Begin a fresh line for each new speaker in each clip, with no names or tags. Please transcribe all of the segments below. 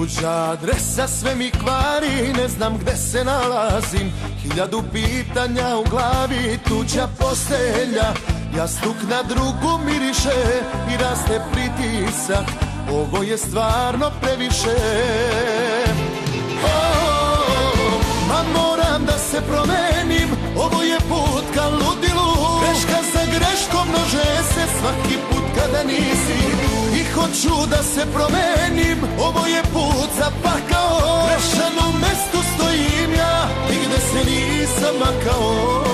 Tuđa adresa sve mi kvari, ne znam gde se nalazim. 1000 pitanja u glavi, tuđa postelja. Jastuk na drugu miriše i raste pritisak. Ovo je stvarno previše. Ma moram da se promenim, ovo je put ka ludilu. Greška za greškom množe se svaki put kada nisi. I hoću da se promenim, ovo je put za pakao. Grešan u mestu stojim ja i gde se nisam makao.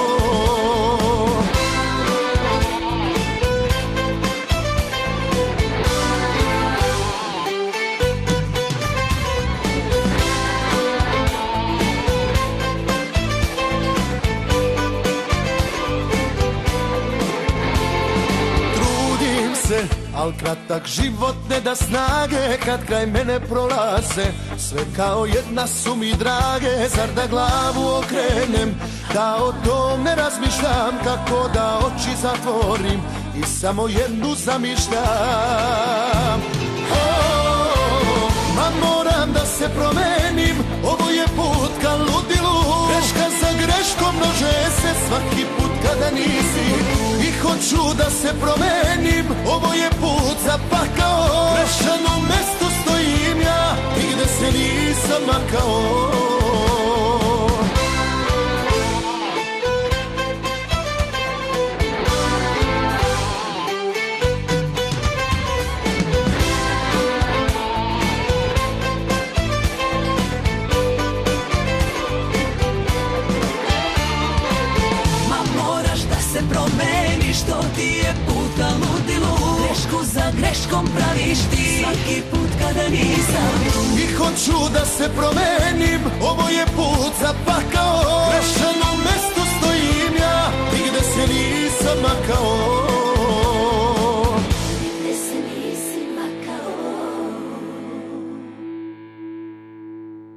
Al kratak život ne da snage kad kraj mene prolaze. Sve kao jedna su mi drage, zar da glavu okrenem, da o tom ne razmišljam, kako da oči zatvorim i samo jednu zamišljam. Ma moram da se promenim, ovo je put ka ludilu. Greška za greškom množe se svaki put kada nisi. I hoću da se promenim, ovo je put za pakao. Grešan u mestu stojim ja i gde se nisam makao.
Promeniš, to ti je put ka ludilu. Grešku za greškom praviš ti svaki put kada nisam.
I hoću da se promenim, ovo je put za pakao. Grešan u mestu